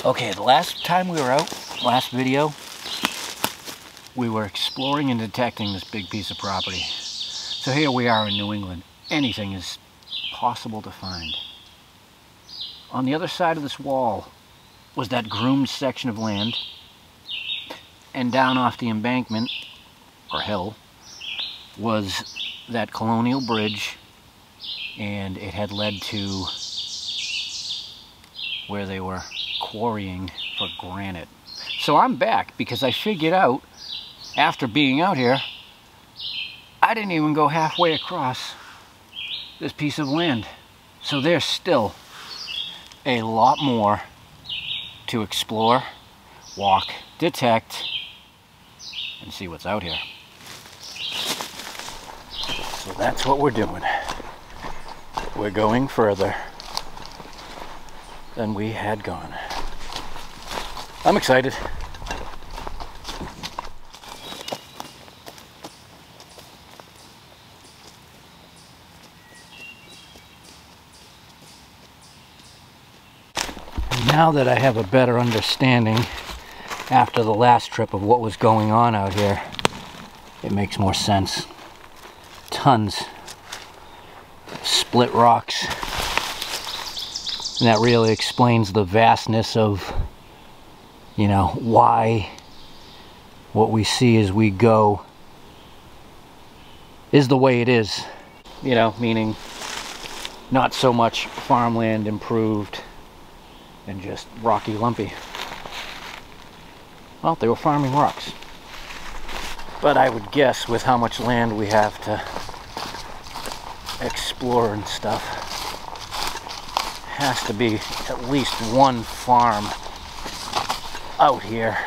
Okay, the last time we were out, last video, we were exploring and detecting this big piece of property. So here we are in New England. Anything is possible to find. On the other side of this wall was that groomed section of land, and down off the embankment, or hill, was that colonial bridge, and it had led to where they were quarrying for granite. So I'm back because I figured out, after being out here, I didn't even go halfway across this piece of land. So there's still a lot more to explore, walk, detect, and see what's out here. So that's what we're doing. We're going further than we had gone. I'm excited. Now that I have a better understanding after the last trip of what was going on out here, it makes more sense. Tons of split rocks. And that really explains the vastness of, you know, why what we see as we go is the way it is. You know, meaning not so much farmland improved and just rocky, lumpy. Well, they were farming rocks. But I would guess with how much land we have to explore and stuff, has to be at least one farm out here.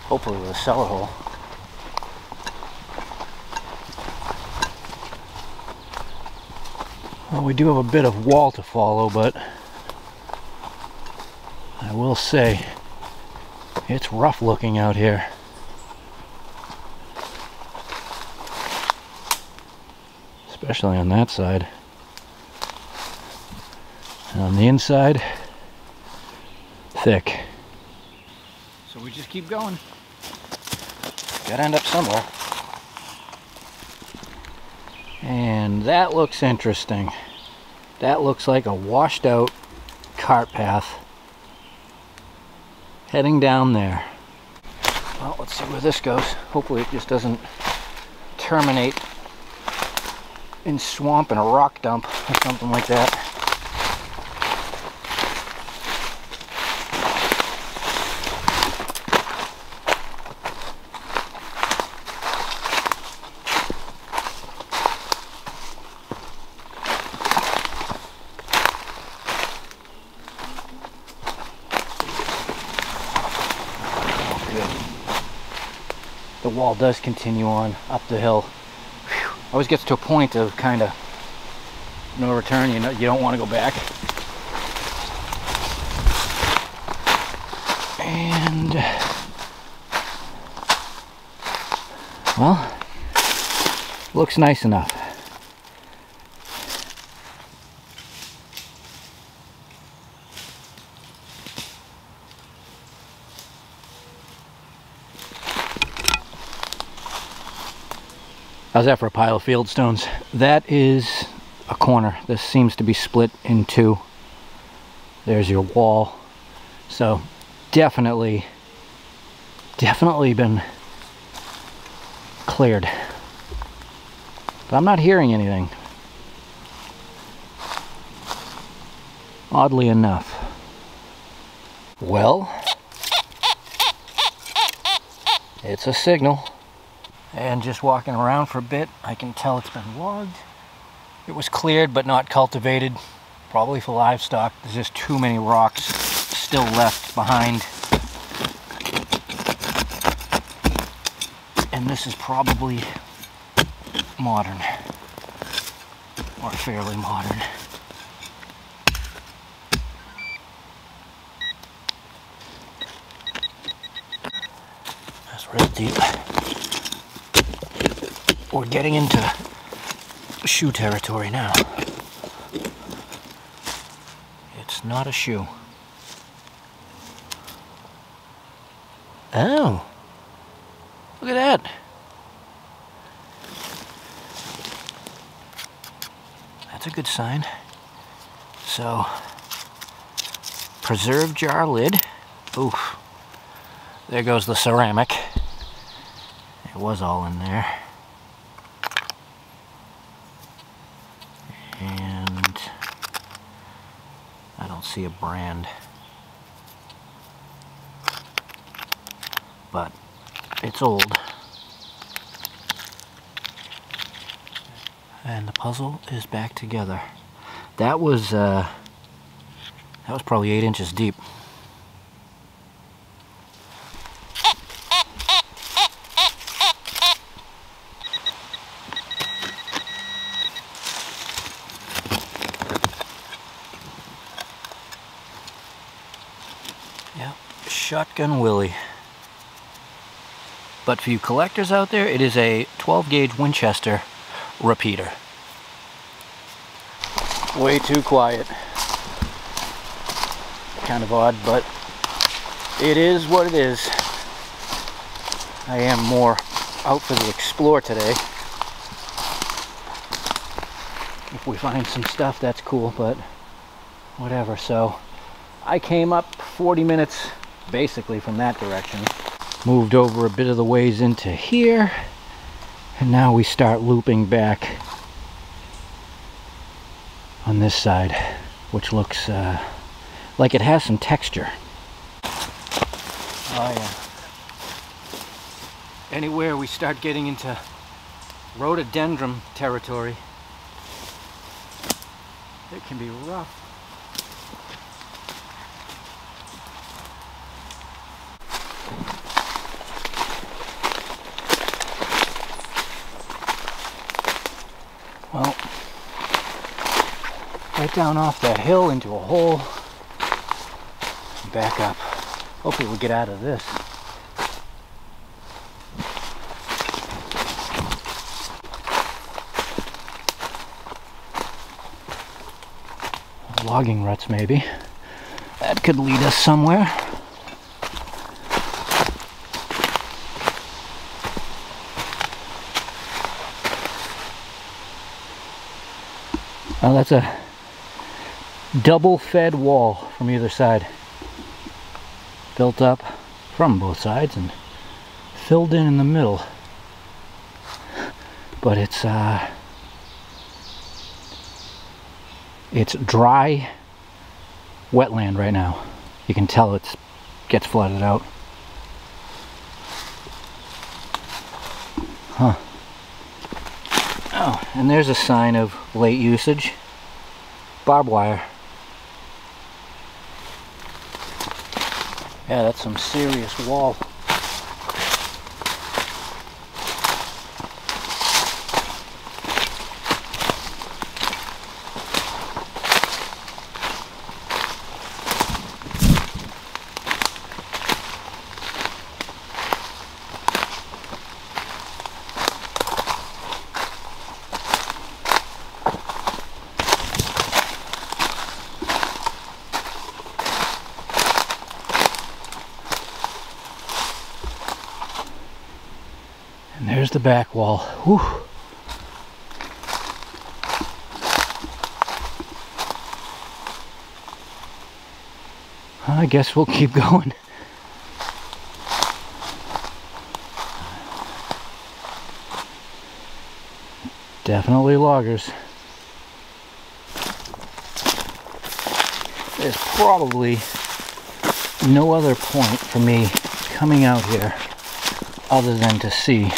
Hopefully with a cellar hole. Well, we do have a bit of wall to follow, but I will say it's rough looking out here. Especially on that side. And on the inside, thick. So we just keep going. Gotta end up somewhere. And that looks interesting. That looks like a washed out cart path heading down there. Well, let's see where this goes. Hopefully it just doesn't terminate in swamp and a rock dump or something like that. The wall does continue on up the hill. Whew. Always gets to a point of kind of no return. You know, you don't want to go back. And well, looks nice enough. How's that for a pile of field stones? That is a corner. This seems to be split in two. There's your wall. So definitely been cleared. But I'm not hearing anything. Oddly enough. Well, it's a signal. And just walking around for a bit, I can tell it's been logged. It was cleared but not cultivated, probably for livestock. There's just too many rocks still left behind. And this is probably modern, or fairly modern. That's real deep. We're getting into shoe territory now. not a shoe. Oh, look at that. That's a good sign. So, preserve jar lid. Oof. There goes the ceramic. It was all in there. And I don't see a brand. But it's old. And the puzzle is back together. That was probably 8 inches deep. Yep, Shotgun Willie. But for you collectors out there, it is a 12 gauge Winchester repeater. Way too quiet. Kind of odd, but it is what it is. I am more out for the explore today. If we find some stuff, that's cool, but whatever. So I came up 40 minutes basically from that direction. Moved over a bit of the ways into here, and now we start looping back on this side, which looks like it has some texture. Oh yeah. Anywhere we start getting into rhododendron territory, it can be rough. Well, right down off that hill into a hole, back up. Hopefully we'll get out of this. Logging ruts maybe. That could lead us somewhere. Oh, that's a double fed wall from either side. Built up from both sides and filled in the middle. But it's dry wetland right now. You can tell it gets flooded out. Huh. Oh, and there's a sign of late usage. Barbed wire. Yeah, that's some serious wall. And there's the back wall. Whew. I guess we'll keep going. Definitely loggers. There's probably no other point for me coming out here other than to see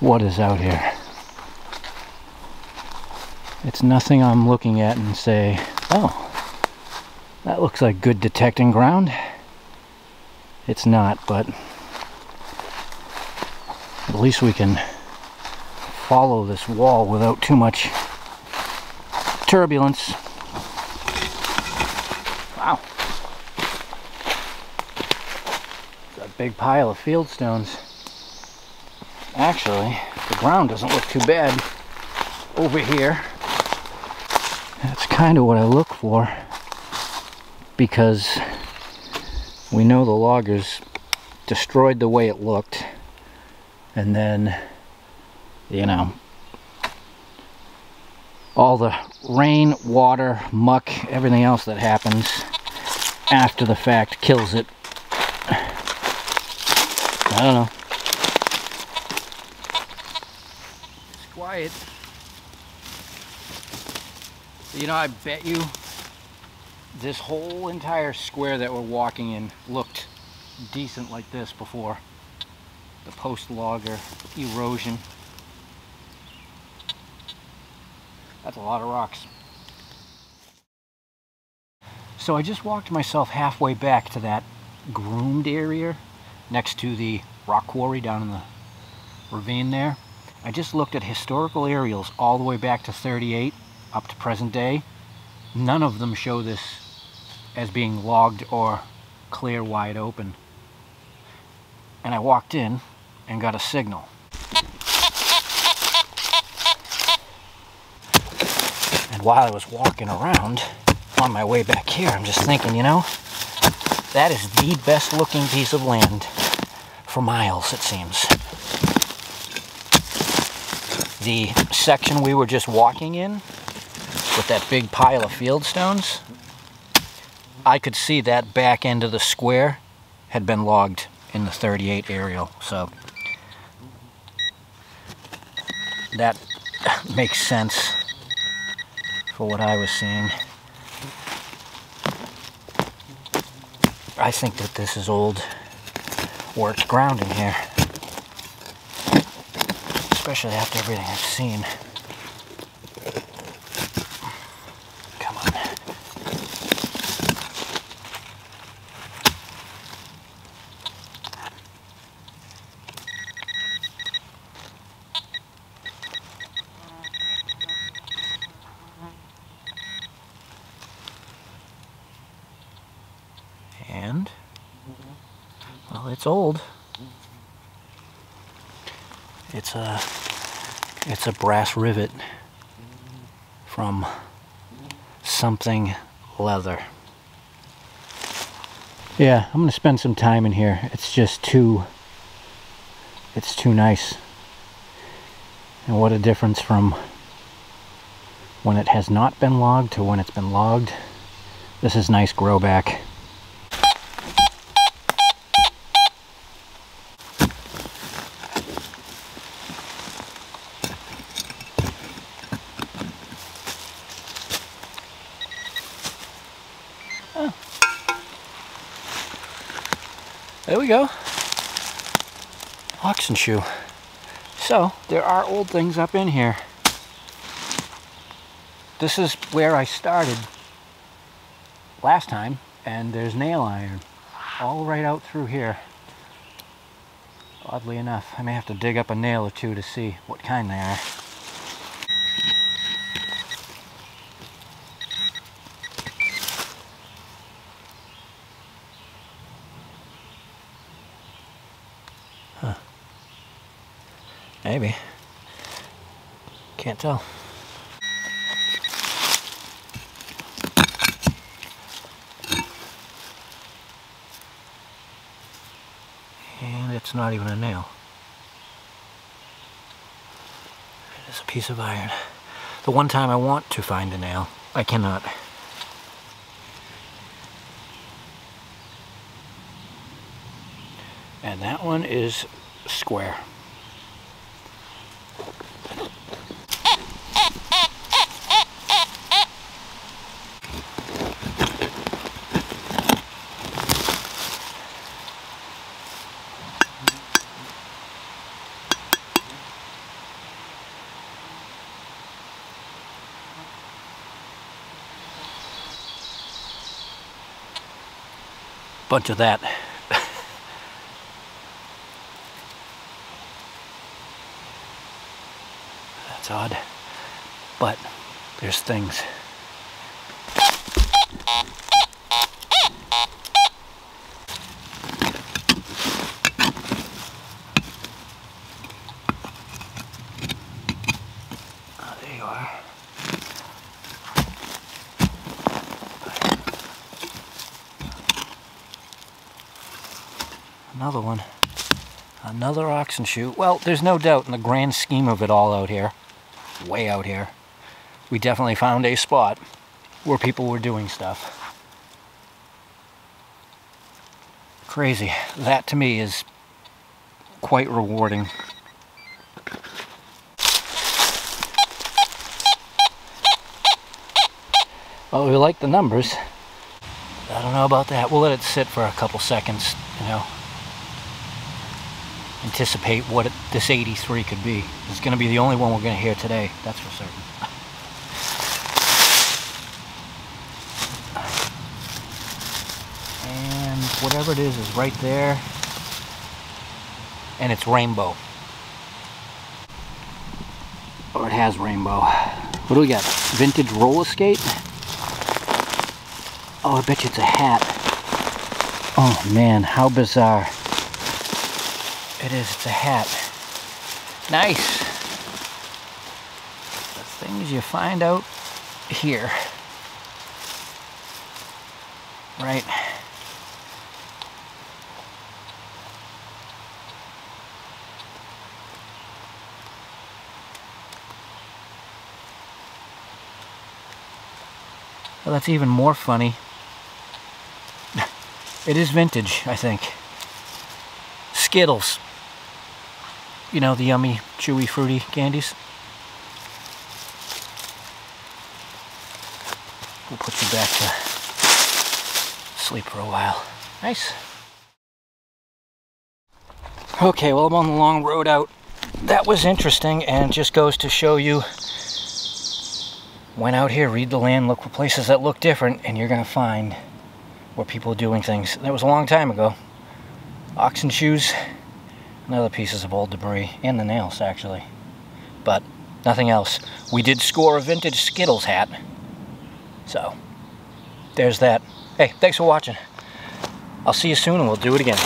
what is out here. It's nothing I'm looking at and say, oh, that looks like good detecting ground. It's not, but at least we can follow this wall without too much turbulence. Wow. It's a big pile of field stones. Actually, the ground doesn't look too bad over here. That's kind of what I look for, because we know the loggers destroyed the way it looked, and then, you know, all the rain, water, muck, everything else that happens after the fact kills it. I don't know. It's quiet. You know, I bet you this whole entire square that we're walking in looked decent like this before the post-logger erosion. That's a lot of rocks. So I just walked myself halfway back to that groomed area next to the rock quarry down in the ravine there. I just looked at historical aerials all the way back to 38 up to present day. None of them show this as being logged or clear wide open. And I walked in and got a signal. And while I was walking around on my way back here, I'm just thinking, you know, that is the best looking piece of land for miles, it seems. The section we were just walking in with that big pile of field stones, I could see that back end of the square had been logged in the 38 aerial, so that makes sense for what I was seeing. I think that this is old worked ground in here, especially after everything I've seen. Come on. And, well, it's old. It's a brass rivet from something leather. Yeah, I'm gonna spend some time in here. It's just too nice. And what a difference from when it has not been logged to when it's been logged. This is nice grow back. Oh. There we go. Oxen shoe. So, there are old things up in here. This is where I started last time, and there's nail iron all right out through here. Oddly enough, I may have to dig up a nail or two to see what kind they are. Huh. Maybe. Can't tell. And it's not even a nail. It is a piece of iron. The one time I want to find a nail, I cannot. And that one is square. Bunch of that. That's odd, but there's things. Oh, there you are. Another one. Another oxen shoe. Well, there's no doubt in the grand scheme of it all out here, way out here, we definitely found a spot where people were doing stuff. Crazy. That to me is quite rewarding. Well, we like the numbers. I don't know about that. We'll let it sit for a couple seconds, you know. Anticipate what this 83 could be. It's going to be the only one we're going to hear today, that's for certain. And whatever it is right there. And it's rainbow. Or it has rainbow. What do we got? Vintage roller skate? Oh, I bet you it's a hat. Oh man, how bizarre. It is, it's a hat. Nice. The things you find out here. Right. Well, that's even more funny. It is vintage, I think. Skittles. You know, the yummy, chewy, fruity candies. We'll put you back to sleep for a while. Nice. Okay, well, I'm on the long road out. That was interesting, and just goes to show you, went out here, read the land, look for places that look different, and you're going to find where people are doing things. That was a long time ago. Oxen shoes, and other pieces of old debris, and the nails, actually. But nothing else. We did score a vintage Skittles hat. So, there's that. Hey, thanks for watching. I'll see you soon, and we'll do it again.